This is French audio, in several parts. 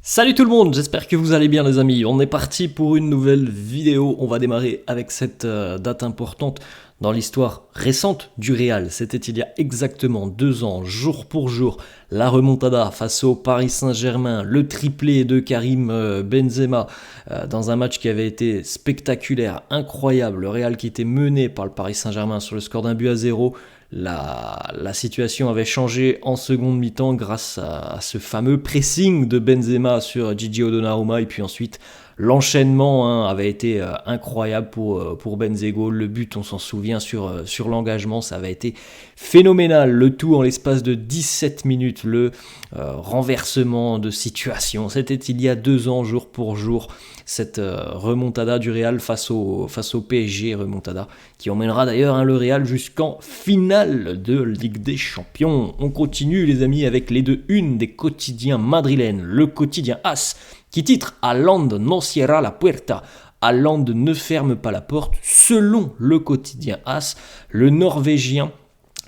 Salut tout le monde, j'espère que vous allez bien les amis. On est parti pour une nouvelle vidéo. On va démarrer avec cette date importante dans l'histoire récente du Real. C'était il y a exactement 2 ans, jour pour jour, la remontada face au Paris Saint-Germain, le triplé de Karim Benzema dans un match qui avait été spectaculaire, incroyable. Le Real qui était mené par le Paris Saint-Germain sur le score d'1-0. La situation avait changé en seconde mi-temps grâce à ce fameux pressing de Benzema sur Gigi Donnarumma et puis ensuite l'enchaînement avait été incroyable pour Benzego. Le but, on s'en souvient sur l'engagement, ça avait été phénoménal. Le tout en l'espace de 17 minutes, le renversement de situation. C'était il y a 2 ans, jour pour jour, cette remontada du Real face au PSG, remontada qui emmènera d'ailleurs le Real jusqu'en finale de Ligue des Champions. On continue les amis avec les 2-1 des quotidiens madrilènes. Le quotidien AS qui titre « Haaland no cierra la puerta ». Haaland ne ferme pas la porte. Selon le quotidien AS, le Norvégien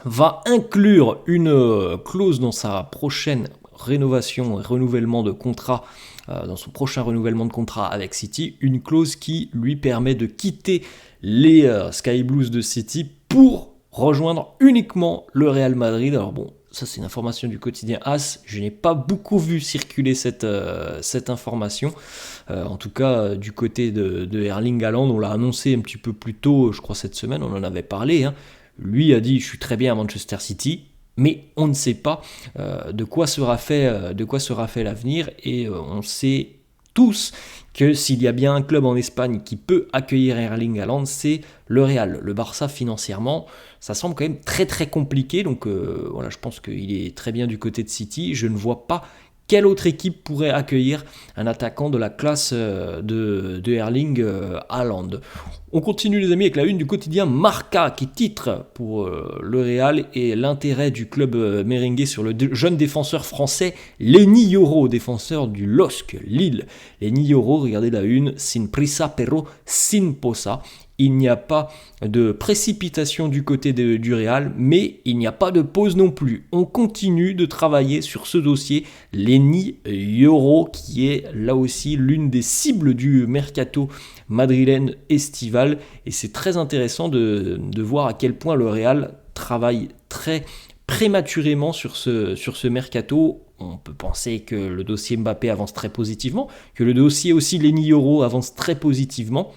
va inclure une clause dans sa prochaine rénovation et renouvellement de contrat, dans son prochain renouvellement de contrat avec City, une clause qui lui permet de quitter les Sky Blues de City pour rejoindre uniquement le Real Madrid. Alors bon, ça c'est une information du quotidien AS, je n'ai pas beaucoup vu circuler cette information, en tout cas du côté de Erling Haaland, on l'a annoncé un petit peu plus tôt, je crois cette semaine, on en avait parlé, Lui a dit je suis très bien à Manchester City, mais on ne sait pas de quoi sera fait l'avenir, et on sait tous que s'il y a bien un club en Espagne qui peut accueillir Erling Haaland, c'est le Real. Le Barça financièrement, ça semble quand même très très compliqué, donc voilà, je pense qu'il est très bien du côté de City. Je ne vois pas quelle autre équipe pourrait accueillir un attaquant de la classe de Erling Haaland. On continue les amis avec la une du quotidien Marca qui titre pour le Real et l'intérêt du club merengue sur le jeune défenseur français Lenny Yoro, défenseur du LOSC Lille. Lenny Yoro, regardez la une, sin prisa pero sin posa. Il n'y a pas de précipitation du côté du Real, mais il n'y a pas de pause non plus. On continue de travailler sur ce dossier. Lenny Yoro, qui est là aussi l'une des cibles du mercato madrilène estival. Et c'est très intéressant de voir à quel point le Real travaille très prématurément sur ce mercato. On peut penser que le dossier Mbappé avance très positivement, que le dossier aussi Lenny Yoro avance très positivement.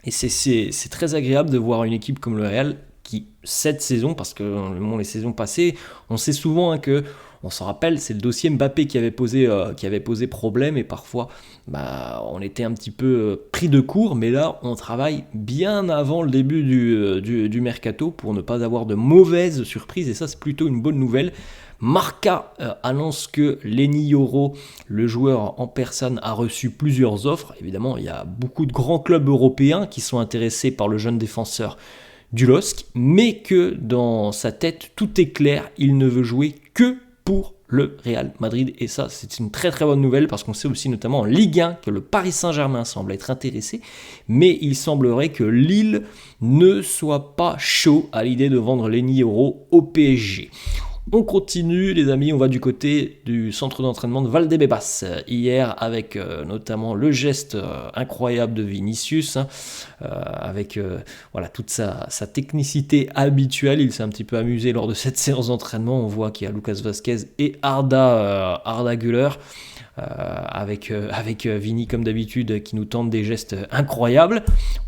Et c'est très agréable de voir une équipe comme le Real qui, cette saison, parce que les saisons passées, on sait souvent que, on s'en rappelle, c'est le dossier Mbappé qui avait posé problème, et parfois on était un petit peu pris de court, mais là on travaille bien avant le début du mercato pour ne pas avoir de mauvaises surprises, et ça c'est plutôt une bonne nouvelle. Marca annonce que Lenny Yoro, le joueur en personne, a reçu plusieurs offres. Évidemment, il y a beaucoup de grands clubs européens qui sont intéressés par le jeune défenseur du LOSC, mais que dans sa tête, tout est clair, il ne veut jouer que pour le Real Madrid. Et ça, c'est une très très bonne nouvelle, parce qu'on sait aussi notamment en Ligue 1 que le Paris Saint-Germain semble être intéressé, mais il semblerait que Lille ne soit pas chaud à l'idée de vendre Lenny Yoro au PSG. On continue les amis, on va du côté du centre d'entraînement de Valdebebas hier avec notamment le geste incroyable de Vinicius, avec toute sa technicité habituelle. Il s'est un petit peu amusé lors de cette séance d'entraînement. On voit qu'il y a Lucas Vazquez et Arda Güler. Avec Vini comme d'habitude qui nous tente des gestes incroyables.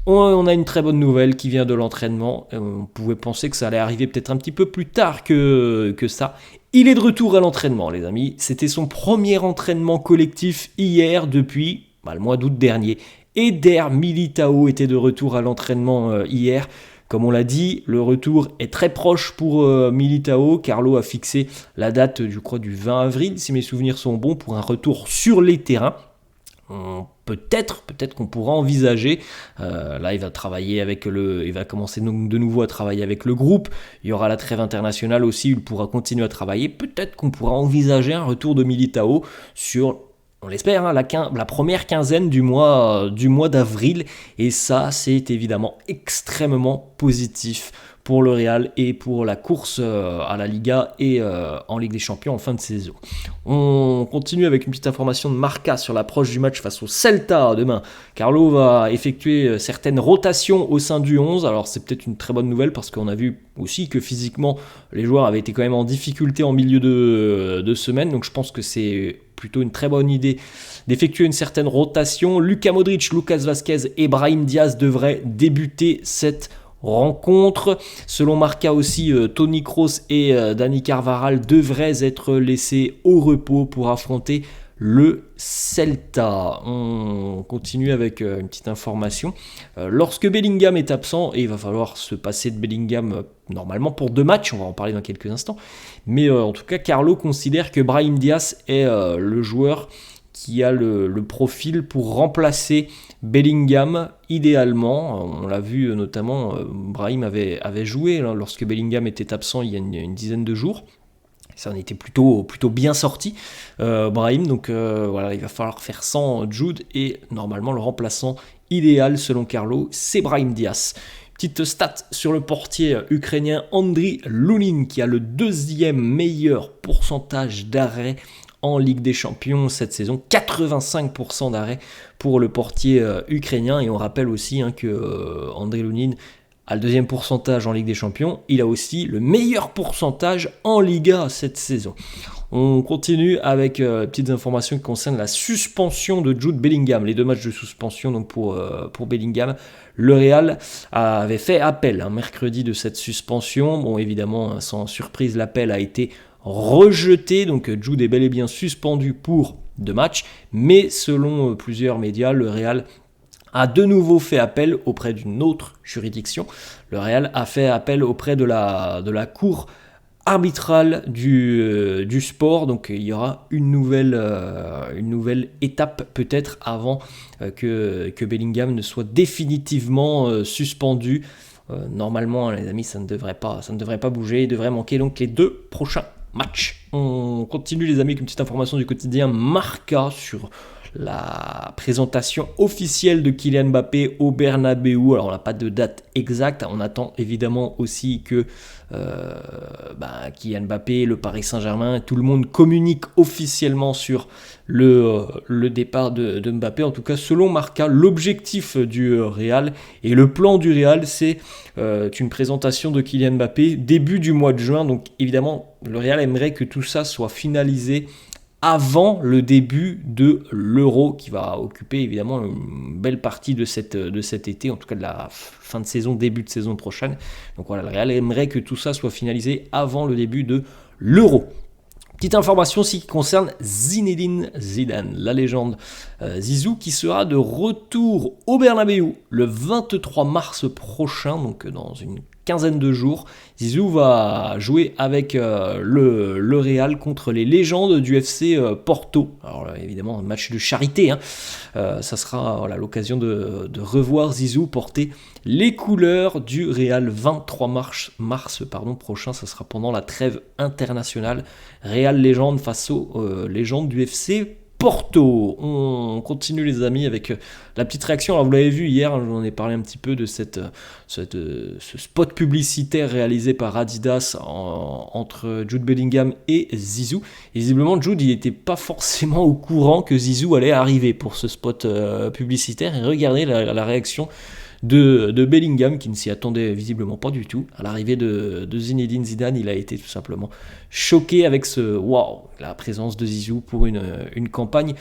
On a une très bonne nouvelle qui vient de l'entraînement. On pouvait penser que ça allait arriver peut-être un petit peu plus tard que ça. Il est de retour à l'entraînement les amis. C'était son premier entraînement collectif hier depuis le mois d'août dernier. Eder Militao était de retour à l'entraînement hier. Comme on l'a dit, le retour est très proche pour Militao. Carlo a fixé la date, je crois, du 20 avril, si mes souvenirs sont bons, pour un retour sur les terrains. Peut-être qu'on pourra envisager. Là, il va commencer donc de nouveau à travailler avec le groupe. Il y aura la trêve internationale aussi, il pourra continuer à travailler. Peut-être qu'on pourra envisager un retour de Militao sur on l'espère, hein, la première quinzaine du mois d'avril. Et ça, c'est évidemment extrêmement positif pour le Real et pour la course à la Liga et en Ligue des Champions en fin de saison. On continue avec une petite information de Marca sur l'approche du match face au Celta demain. Carlo va effectuer certaines rotations au sein du 11. Alors c'est peut-être une très bonne nouvelle parce qu'on a vu aussi que physiquement les joueurs avaient été quand même en difficulté en milieu de semaine. Donc je pense que c'est plutôt une très bonne idée d'effectuer une certaine rotation. Luka Modric, Lucas Vazquez et Brahim Diaz devraient débuter cette rencontre. Selon Marca aussi, Toni Kroos et Dani Carvajal devraient être laissés au repos pour affronter le Celta. On continue avec une petite information. Lorsque Bellingham est absent, et il va falloir se passer de Bellingham normalement pour 2 matchs, on va en parler dans quelques instants, mais en tout cas Carlo considère que Brahim Diaz est le joueur qui a le profil pour remplacer Bellingham idéalement. On l'a vu notamment, Brahim avait joué lorsque Bellingham était absent il y a une dizaine de jours. Ça en était plutôt bien sorti, Brahim. Donc voilà, il va falloir faire sans Jude et normalement le remplaçant idéal selon Carlo, c'est Brahim Diaz. Petite stat sur le portier ukrainien Andriy Lunin qui a le 2e meilleur pourcentage d'arrêt en Ligue des Champions cette saison, 85% d'arrêt pour le portier ukrainien. Et on rappelle aussi que Andriy Lunin a le 2e pourcentage en Ligue des Champions. Il a aussi le meilleur pourcentage en Liga cette saison. On continue avec petites informations qui concernent la suspension de Jude Bellingham. Les 2 matchs de suspension donc pour Bellingham. Le Real avait fait appel mercredi de cette suspension. Bon, évidemment, sans surprise, l'appel a été rejeté. Donc Jude est bel et bien suspendu pour 2 matchs. Mais selon plusieurs médias, le Real a de nouveau fait appel auprès d'une autre juridiction. Le Real a fait appel auprès de la cour arbitrale du sport. Donc il y aura une nouvelle étape peut-être avant que Bellingham ne soit définitivement suspendu. Normalement, les amis, ça ne devrait pas bouger. Il devrait manquer donc les 2 prochains matchs. On continue les amis avec une petite information du quotidien Marca sur la présentation officielle de Kylian Mbappé au Bernabeu. Alors on n'a pas de date exacte, on attend évidemment aussi que Kylian Mbappé, le Paris Saint-Germain, tout le monde communique officiellement sur le départ de Mbappé. En tout cas, selon Marca, l'objectif du Real et le plan du Real, c'est une présentation de Kylian Mbappé début du mois de juin. Donc évidemment, le Real aimerait que tout ça soit finalisé avant le début de l'Euro qui va occuper évidemment une belle partie de cet été, en tout cas de la fin de saison, début de saison prochaine. Donc voilà, le Real aimerait que tout ça soit finalisé avant le début de l'Euro. Petite information aussi qui concerne Zinedine Zidane, la légende Zizou, qui sera de retour au Bernabeu le 23 mars prochain, donc dans une quinzaine de jours. Zizou va jouer avec le Real contre les légendes du FC Porto. Alors évidemment, un match de charité. Ça sera l'occasion de revoir Zizou porter les couleurs du Real 23 mars prochain. Ça sera pendant la trêve internationale. Real légende face aux légendes du FC Porto. On continue les amis avec la petite réaction. Alors vous l'avez vu hier, je vous en ai parlé un petit peu de ce spot publicitaire réalisé par Adidas entre Jude Bellingham et Zizou. Et visiblement Jude il n'était pas forcément au courant que Zizou allait arriver pour ce spot publicitaire. Et regardez la réaction de Bellingham qui ne s'y attendait visiblement pas du tout. À l'arrivée de Zinedine Zidane, il a été tout simplement choqué avec la présence de Zizou pour une campagne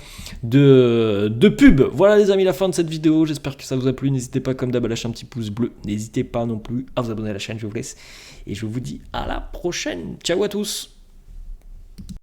de pub. Voilà les amis, la fin de cette vidéo. J'espère que ça vous a plu. N'hésitez pas comme d'hab à lâcher un petit pouce bleu. N'hésitez pas non plus à vous abonner à la chaîne. Je vous laisse et je vous dis à la prochaine. Ciao à tous.